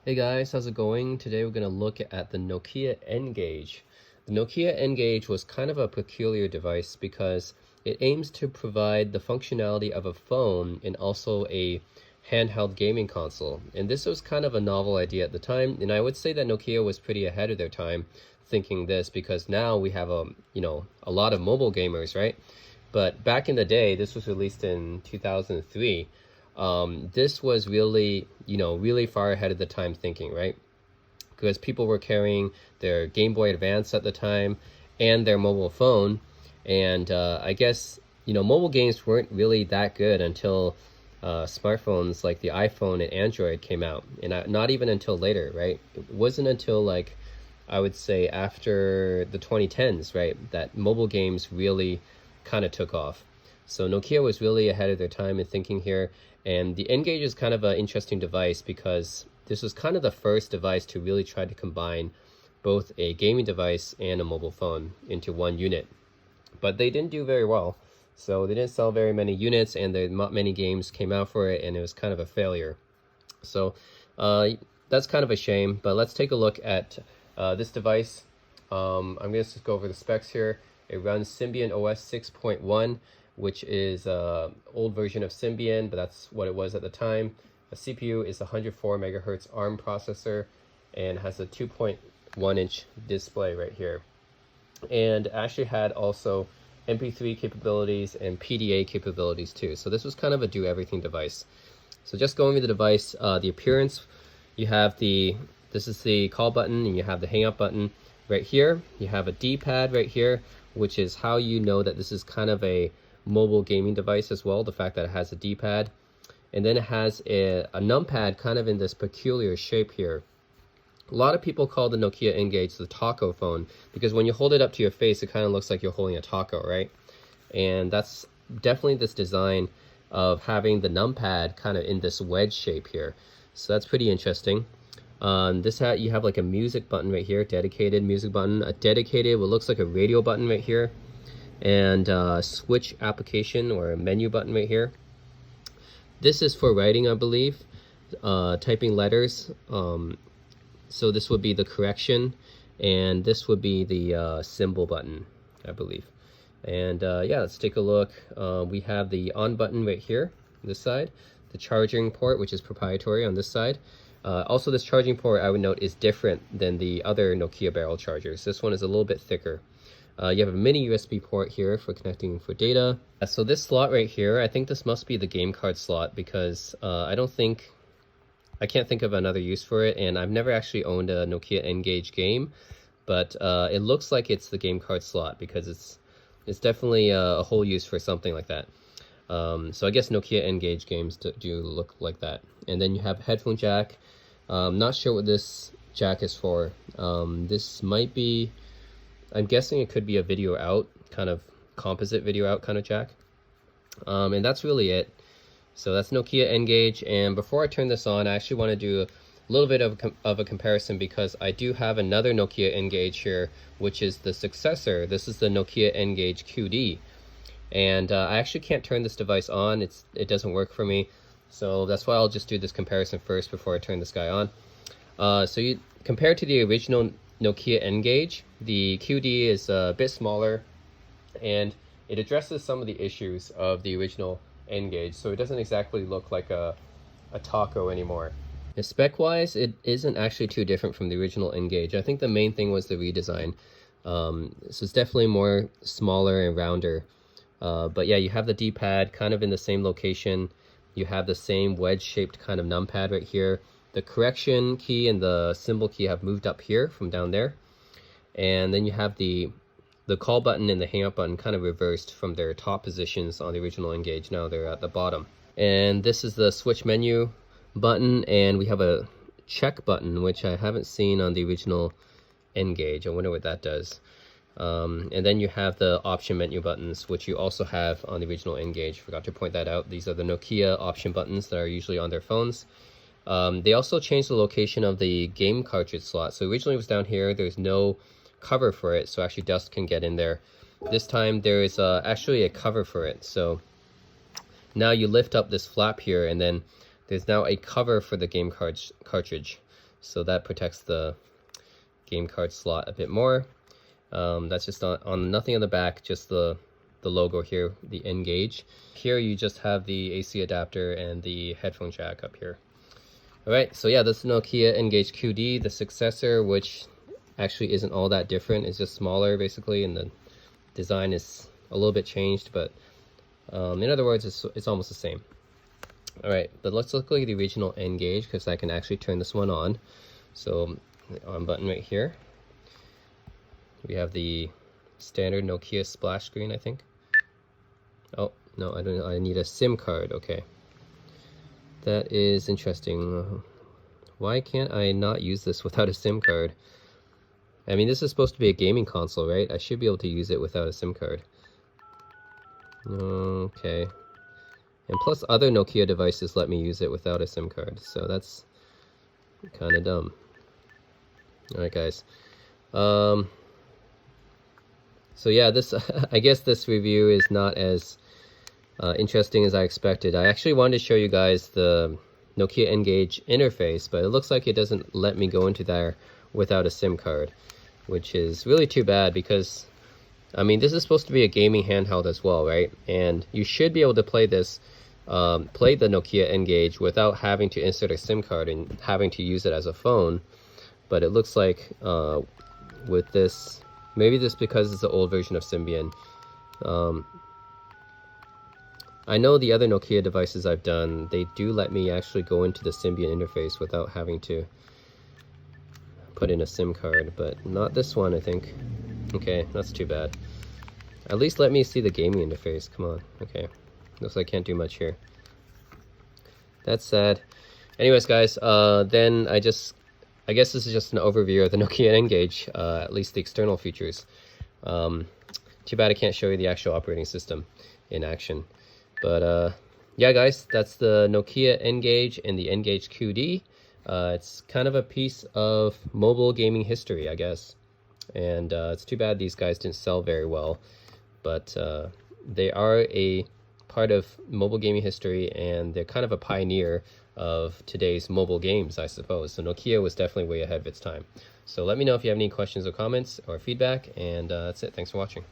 Hey guys, how's it going? Today we're going to look at the Nokia N-gage. The Nokia N-gage was kind of a peculiar device because it aims to provide the functionality of a phone and also a handheld gaming console. And this was kind of a novel idea at the time, and I would say that Nokia was pretty ahead of their time thinking this, because now we have a lot of mobile gamers, right? But back in the day, this was released in 2003. This was really, really far ahead of the time thinking, right? Because people were carrying their Game Boy Advance at the time and their mobile phone. And I guess, mobile games weren't really that good until smartphones like the iPhone and Android came out. And not even until later, right? It wasn't until I would say after the 2010s, right, that mobile games really kind of took off. So Nokia was really ahead of their time in thinking here. And the N-gage is kind of an interesting device because this was kind of the first device to really try to combine both a gaming device and a mobile phone into one unit. But they didn't do very well. So they didn't sell very many units, and not many games came out for it, and it was kind of a failure. So that's kind of a shame. But let's take a look at this device. I'm going to just go over the specs here. It runs Symbian OS 6.1, which is an old version of Symbian, but that's what it was at the time. The CPU is a 104 megahertz ARM processor and has a 2.1-inch display right here. And actually had also MP3 capabilities and PDA capabilities too. So this was kind of a do-everything device. So just going over the device, the appearance, you have this is the call button, and you have the hang up button right here. You have a D-pad right here, which is how you know that this is kind of a mobile gaming device as well, the fact that it has a D-pad. And then it has a numpad kind of in this peculiar shape here. A lot of people call the Nokia N-gage the taco phone because when you hold it up to your face, it kind of looks like you're holding a taco, right? And that's definitely this design of having the numpad kind of in this wedge shape here. So that's pretty interesting. You have like a music button right here, dedicated music button, a dedicated what looks like a radio button right here, and a switch application or a menu button right here. This is for writing, I believe, typing letters. So this would be the correction, and this would be the symbol button, I believe. And yeah, let's take a look. We have the on button right here, this side, the charging port, which is proprietary on this side. Also, this charging port, I would note, is different than the other Nokia barrel chargers. This one is a little bit thicker. You have a mini USB port here for connecting for data. So this slot right here, I think this must be the game card slot because I can't think of another use for it, and I've never actually owned a Nokia N-gage game, but it looks like it's the game card slot because it's definitely a whole use for something like that. So I guess Nokia N-gage games do look like that. And then you have headphone jack. Not sure what this jack is for. This might be, I'm guessing it could be a video out, kind of composite video out kind of jack. And that's really it. So that's Nokia N-gage. And before I turn this on, I actually want to do a little bit of a comparison because I do have another Nokia N-gage here, which is the successor. This is the Nokia N-gage QD. And I actually can't turn this device on. It doesn't work for me. So that's why I'll just do this comparison first before I turn this guy on. Compared to the original Nokia N-gage, the QD is a bit smaller, and it addresses some of the issues of the original N-gage, so it doesn't exactly look like a taco anymore. And spec-wise, it isn't actually too different from the original N-gage. I think the main thing was the redesign. So it's definitely more smaller and rounder. But yeah, you have the D-pad kind of in the same location. You have the same wedge-shaped kind of numpad right here. The correction key and the symbol key have moved up here from down there. And then you have the call button and the hang up button kind of reversed from their top positions on the original N-gage. Now they're at the bottom. And this is the switch menu button, and we have a check button, which I haven't seen on the original N-gage. I wonder what that does. And then you have the option menu buttons, which you also have on the original N-gage. Forgot to point that out. These are the Nokia option buttons that are usually on their phones. They also changed the location of the game cartridge slot. So originally it was down here. There's no cover for it, so actually dust can get in there. This time there is actually a cover for it. So now you lift up this flap here, and then there's now a cover for the game cartridge. so that protects the game card slot a bit more. That's just on nothing on the back, just the logo here, the N-gage. Here you just have the AC adapter and the headphone jack up here. All right, so yeah, this is Nokia N-gage QD, the successor, which actually isn't all that different. It's just smaller basically, and the design is a little bit changed, but in other words, it's almost the same. All right, but let's look at the original N-gage, because I can actually turn this one on. So the on button right here. We have the standard Nokia splash screen, I think. Oh, no, I don't. I need a SIM card. Okay. That is interesting. Why can't I not use this without a SIM card? I mean, this is supposed to be a gaming console, right? I should be able to use it without a SIM card. Okay. And plus, other Nokia devices let me use it without a SIM card, so that's kind of dumb. Alright, guys. So yeah, this I guess this review is not as interesting as I expected. I actually wanted to show you guys the Nokia N-gage interface, but it looks like it doesn't let me go into there without a SIM card, which is really too bad, because I mean, this is supposed to be a gaming handheld as well, right? And you should be able to play this, play the Nokia N-gage without having to insert a SIM card and having to use it as a phone. But it looks like with this, maybe this because it's the old version of Symbian. I know the other Nokia devices I've done, they do let me actually go into the Symbian interface without having to put in a SIM card, but not this one, I think. Okay, that's too bad. At least let me see the gaming interface. Come on. Okay. Looks like I can't do much here. That's sad. Anyways, guys, then I guess this is just an overview of the Nokia N-gage, at least the external features. Too bad I can't show you the actual operating system in action. But yeah, guys, that's the Nokia N-gage and the N-gage QD. It's kind of a piece of mobile gaming history, I guess. And it's too bad these guys didn't sell very well, but they are a part of mobile gaming history, and they're kind of a pioneer of today's mobile games, I suppose. So Nokia was definitely way ahead of its time. So let me know if you have any questions or comments or feedback, and that's it. Thanks for watching.